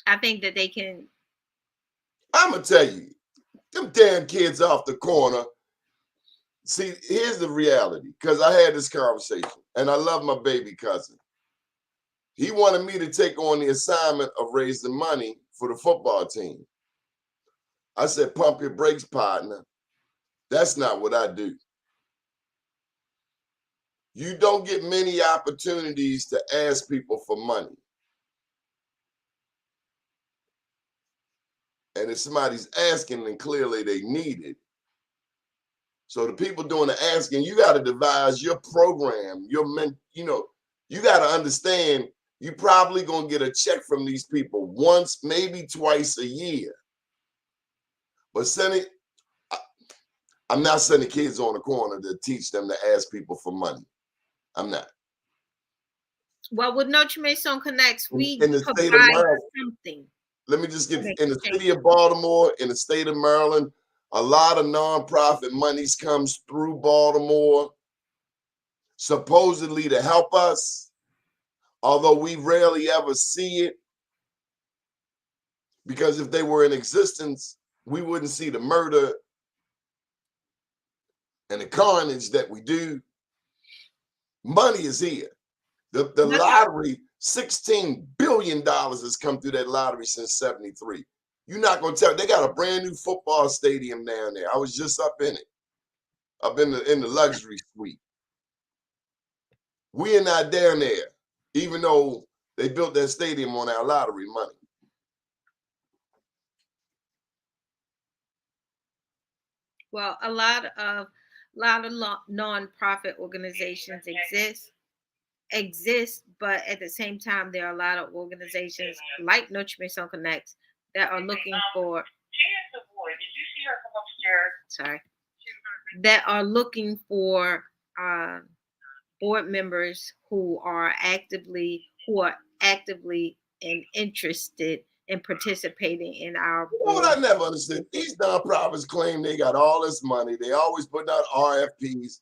I think that they can. I'm gonna tell you, them damn kids off the corner. See, here's the reality, because I had this conversation, and I love my baby cousin. He wanted me to take on the assignment of raising money for the football team. I said, pump your brakes, partner. That's not what I do. You don't get many opportunities to ask people for money. And if somebody's asking, then clearly they need it. So the people doing the asking, you got to devise your program, you got to understand you probably going to get a check from these people once, maybe twice a year. But I'm not sending kids on the corner to teach them to ask people for money. I'm not. Well, with Notre Maison Connects, we In the state of provide Maryland, something. let me just get in the city of Baltimore, in the state of Maryland, a lot of nonprofit monies comes through Baltimore, supposedly to help us, although we rarely ever see it, because if they were in existence, we wouldn't see the murder and the carnage that we do. Money is here. The lottery, $16 billion has come through that lottery since 73. You're not going to tell. They got a brand new football stadium down there. I was just up in it, up in the luxury suite. We are not down there, even though they built that stadium on our lottery money. Well, a lot of nonprofit organizations exist, but at the same time, there are a lot of organizations like Notre Maison Connects that are looking for. Sorry, that are looking for board members who are actively and interested in participating in our You know what I never understood? These nonprofits claim they got all this money. They always put out RFPs.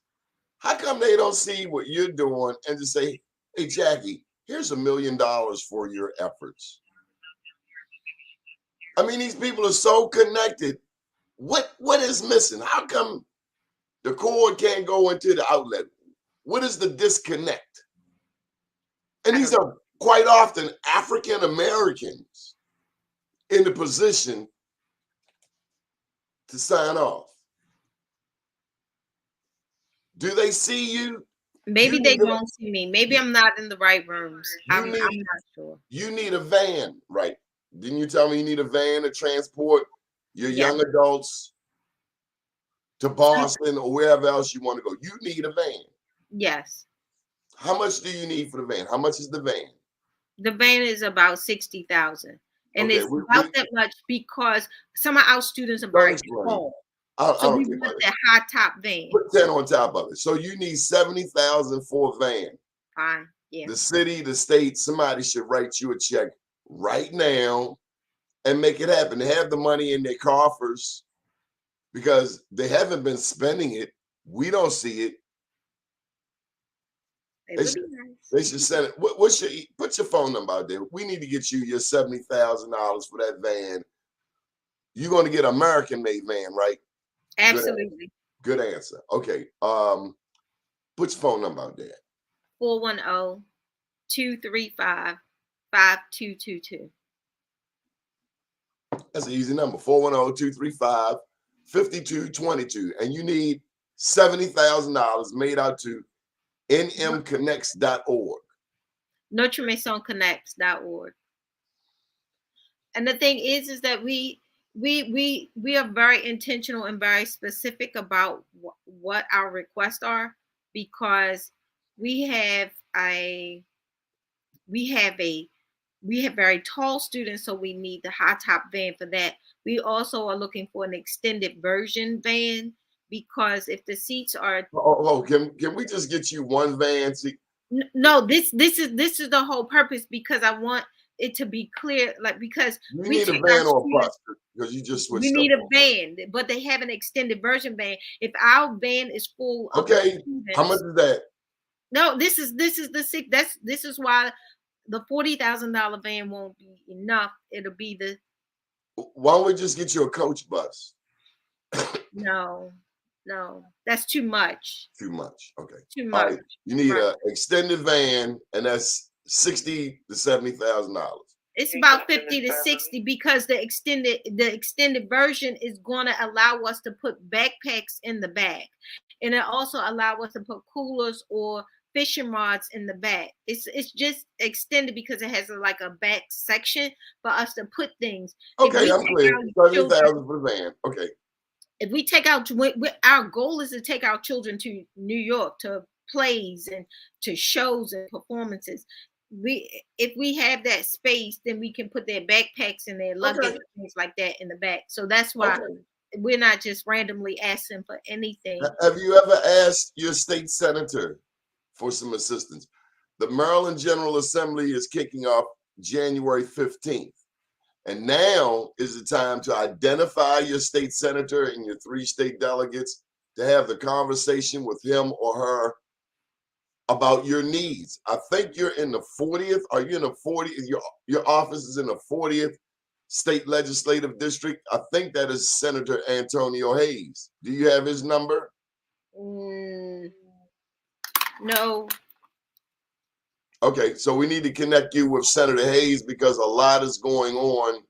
How come they don't see what you're doing and just say, hey, Jacqui, here's $1 million for your efforts? I mean, these people are so connected. What is missing? How come the cord can't go into the outlet? What is the disconnect? And these are quite often African Americans in the position to sign off. Do they see you? Maybe they don't see me. Maybe I'm not in the right rooms. I'm not sure. You need a van, right? Didn't you tell me you need a van to transport your young adults to Boston or wherever else you want to go? You need a van. Yes. How much do you need for the van? How much is the van? The van is about 60,000, and Okay, it's about that much because some of our students are very explain. tall. I So don't we care want about it. that high top van. Put 10 on top of it. So you need 70,000 for a van. Fine. Yeah. The city, the state, somebody should write you a check right now and make it happen. They have the money in their coffers because they haven't been spending it. We don't see it. It would be nice. They should send it. What's your put your phone number out there? We need to get you your $70,000 for that van. You're going to get an American-made van, right? Absolutely. Good answer. Okay. Put your phone number out there. 410-235-5222. That's an easy number. 410-235-5222. And you need $70,000 made out to nmconnects.org. Notre Maison Connects.org. And the thing is that we are very intentional and very specific about what our requests are, because we have very tall students, so we need the high top van for that. We also are looking for an extended version van, because if the seats are Can we just get you one van? no, this is the whole purpose, because I want it to be clear, like, because you need a van or a bus, because you just switched. We need a van, but they have an extended version van. If our van is full of okay, students, how much is that? No, this is this is why the $40,000 van won't be enough. It'll be the Why don't we just get you a coach bus? no, that's too much. Too much. Okay. Too much. Right. You need an extended van, and that's $60,000 to $70,000. It's about 50 to 60, because the extended version is going to allow us to put backpacks in the back, and it also allow us to put coolers or fishing rods in the back. It's just extended because it has like a back section for us to put things. Okay, I'm clear. 30,000 for the van. Okay. If we take out, our goal is to take our children to New York, to plays and to shows and performances. If we have that space, then we can put their backpacks and their luggage and things like that in the back. So that's why we're not just randomly asking for anything. Have you ever asked your state senator for some assistance? The Maryland General Assembly is kicking off January 15th. And now is the time to identify your state senator and your 3 state delegates to have the conversation with him or her about your needs. I think you're in the 40th. Are you in the 40th? Your office is in the 40th state legislative district. I think that is Senator Antonio Hayes. Do you have his number? No. Okay, so we need to connect you with Senator Hayes, because a lot is going on.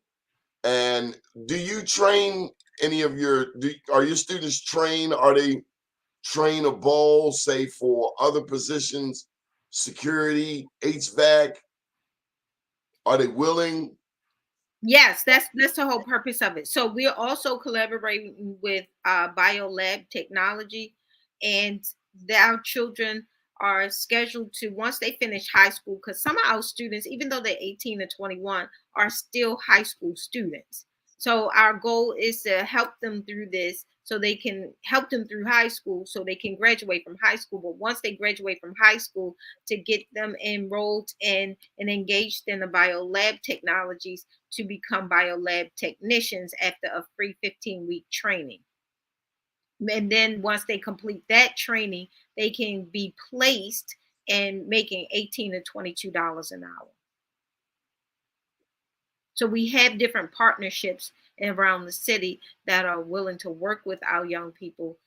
And do you train any of are your students trained? Are they trainable, say, for other positions, security, HVAC? Are they willing? Yes, that's the whole purpose of it. So we're also collaborating with BioLab Technology, and our children are scheduled to, once they finish high school, because some of our students, even though they're 18 to 21, are still high school students. So our goal is to help them through this, so they can help them through high school, so they can graduate from high school. But once they graduate from high school, to get them enrolled in and engaged in the biolab technologies to become biolab technicians after a free 15-week training. And then once they complete that training, they can be placed and making $18 to $22 an hour. So we have different partnerships around the city that are willing to work with our young people,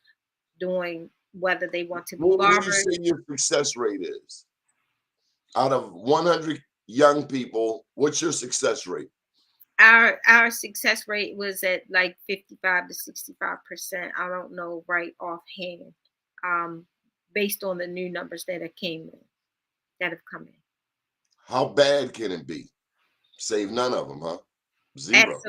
doing whether they want to be What would you barbers. say your success rate is? Out of 100 young people, what's your success rate? Our success rate was at like 55 to 65%. I don't know right offhand, based on the new numbers that have come in. How bad can it be? Save none of them, huh? Zero.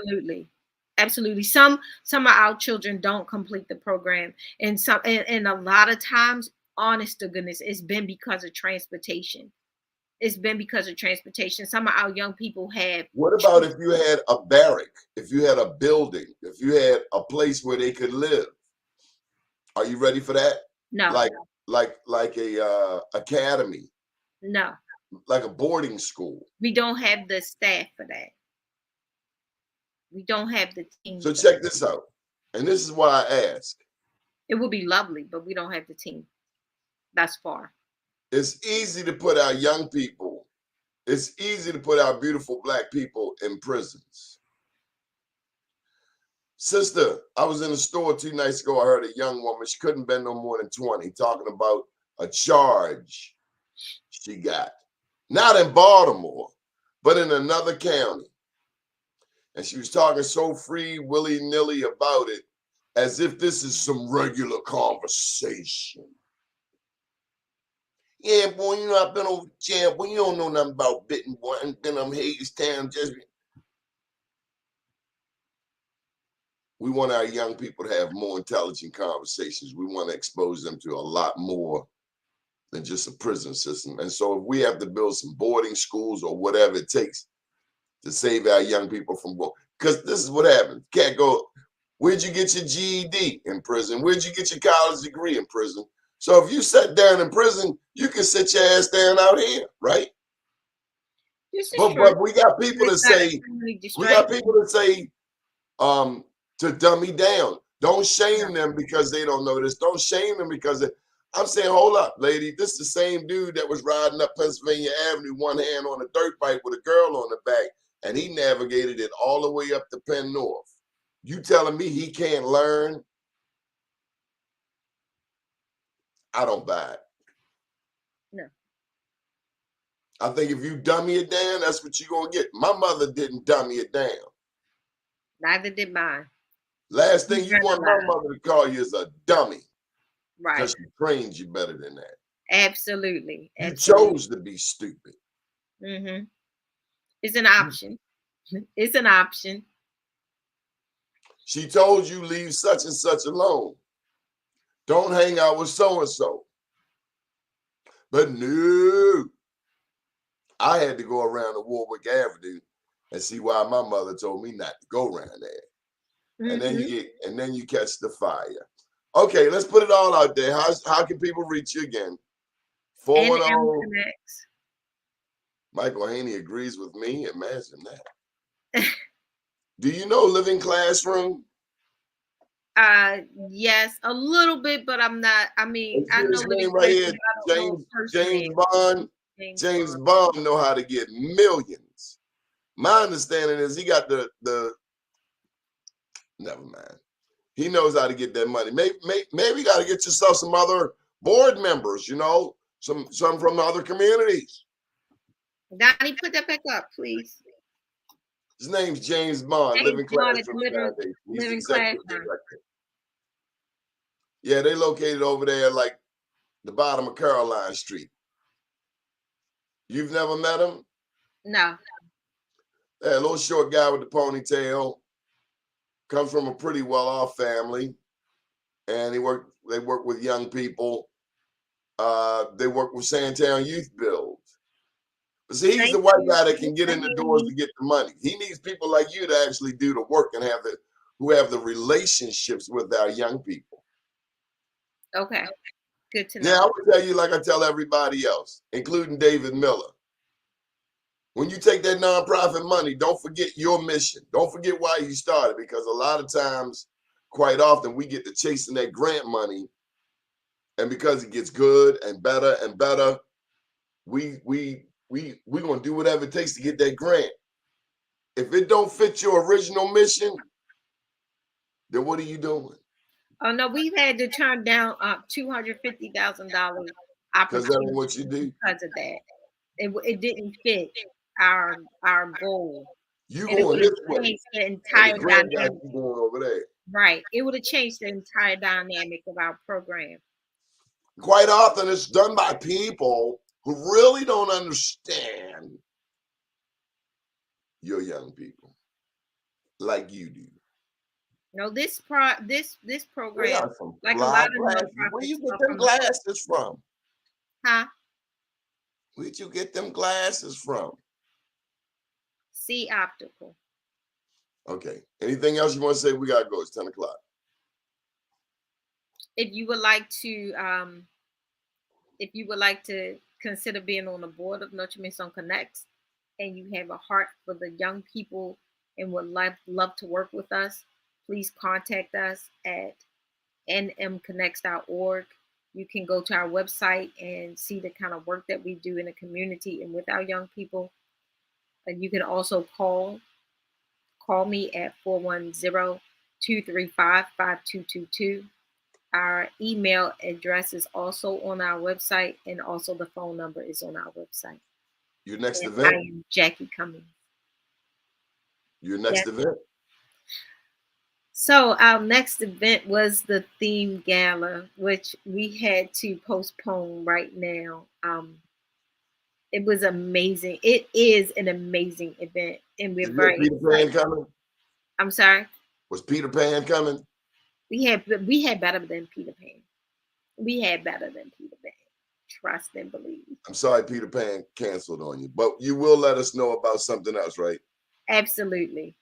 Absolutely. Some of our children don't complete the program, and a lot of times honest to goodness, it's been because of transportation. It's been because of transportation. Some of our young people have. What about if you had a barrack, if you had a building, if you had a place where they could live? Are you ready for that? No. Like a academy, No. like a boarding school. We don't have the staff for that. We don't have the team. So check this out. And this is why I ask. It would be lovely, but we don't have the team. That's far. It's easy to put our young people, it's easy to put our beautiful Black people in prisons. Sister, I was in a store 2 nights ago. I heard a young woman, she couldn't been no more than 20, talking about a charge she got. Not in Baltimore, but in another county. And she was talking so free, willy-nilly about it, as if this is some regular conversation. Yeah, boy, you know, I've been over to jail, boy, you don't know nothing about Bitten, boy. I've been on Hadestown, just... We want our young people to have more intelligent conversations. We want to expose them to a lot more than just a prison system. And so if we have to build some boarding schools or whatever it takes to save our young people from going, because this is what happens. Can't go, where'd you get your GED? In prison. Where'd you get your college degree? In prison. So if you sat down in prison, you can sit your ass down out here, right? But we got people that say, to dummy down. Don't shame them because they don't know this. Don't shame them because I'm saying, hold up, lady. This is the same dude that was riding up Pennsylvania Avenue, one hand on a dirt bike with a girl on the back, and he navigated it all the way up to Penn North. You telling me he can't learn? I don't buy it. No. I think if you dummy it down, that's what you're going to get. My mother didn't dummy it down. Neither did mine. Last thing you want my mother to call you is a dummy. Right. Because she trained you better than that. Absolutely. You chose to be stupid. Mm-hmm. It's an option. It's an option. She told you leave such and such alone. Don't hang out with so-and-so. But no. I had to go around the Warwick Avenue and see why my mother told me not to go around there. Mm-hmm. And then you catch the fire. Okay, let's put it all out there. How can people reach you again? 410. Michael Haney agrees with me. Imagine that. Do you know Living Classroom? Yes, a little bit, but I'm not. I mean, I know his name right here, James Bond. James Bond know how to get millions. My understanding is he got the never mind. He knows how to get that money. Maybe you got to get yourself some other board members, you know, some from other communities. Donnie, put that back up, please. His name's James Bond, Living Classroom Foundation. He's the executive director. Yeah, they located over there like the bottom of Caroline Street. You've never met him? No. Yeah, a little short guy with the ponytail. Comes from a pretty well-off family, and they work with young people. They work with Sandtown Youth Build. But see, he's the white guy that can get in the doors to get the money. He needs people like you to actually do the work and who have the relationships with our young people. Okay, good to know. Now, I will tell you like I tell everybody else, including David Miller. When you take that nonprofit money, don't forget your mission. Don't forget why you started, because a lot of times, quite often, we get to chasing that grant money, and because it gets good and better, we gonna do whatever it takes to get that grant. If it don't fit your original mission, then what are you doing? Oh no, we've had to turn down $250,000 because that ain't what you do. Because of that, it didn't fit our goal. You going this way? The entire dynamic. Going over there. Right. It would have changed the entire dynamic of our program. Quite often, it's done by people who really don't understand your young people like you do. No, this We program, got some like a fly lot of glasses. Where nonprofits, you get are them from the glasses from? huh? Where'd you get them glasses from? C Optical. Okay. Anything else you want to say? We gotta go. It's 10 o'clock. If you would like to, if you would like to consider being on the board of Notre Maison Connects, and you have a heart for the young people and would love to work with us, please contact us at nmconnects.org. You can go to our website and see the kind of work that we do in the community and with our young people. And you can also call me at 410-235-5222. Our email address is also on our website, and also the phone number is on our website. Your next And I event? am Jacqui Cummings. Your next Yes. event? So our next event was the theme gala, which we had to postpone right now. It was amazing. It is an amazing event, and we're Did you have very Peter Pan excited. coming? I'm sorry. Was Peter Pan coming? We had better than Peter Pan. We had better than Peter Pan. Trust and believe. I'm sorry Peter Pan canceled on you, but you will let us know about something else, right? Absolutely.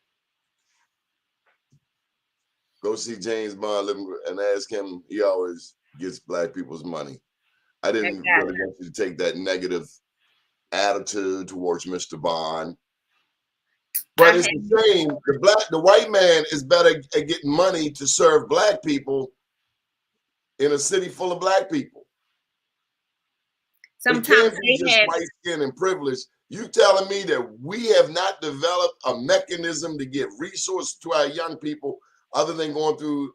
Go see James Bond and ask him. He always gets black people's money. I didn't really want you to take that negative attitude towards Mr. Bond. But it's the same. The white man is better at getting money to serve black people in a city full of black people. It Sometimes can't be they just have. white skin and privilege. You telling me that we have not developed a mechanism to get resources to our young people other than going through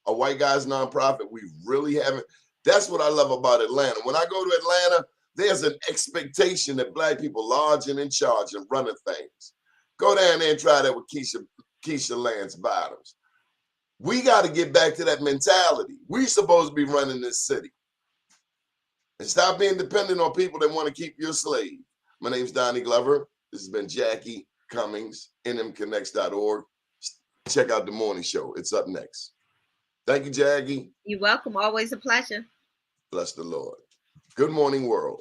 a white guy's nonprofit? We really haven't. That's what I love about Atlanta. When I go to Atlanta, there's an expectation that black people large and in charge and running things. Go down there and try that with Keisha Lance Bottoms. We got to get back to that mentality. We supposed to be running this city. And stop being dependent on people that want to keep you a slave. My name's Donnie Glover. This has been Jacqui Cummings, nmconnects.org. Check out the morning show. It's up next. Thank you, Jacqui. You're welcome. Always a pleasure. Bless the Lord. Good morning, world.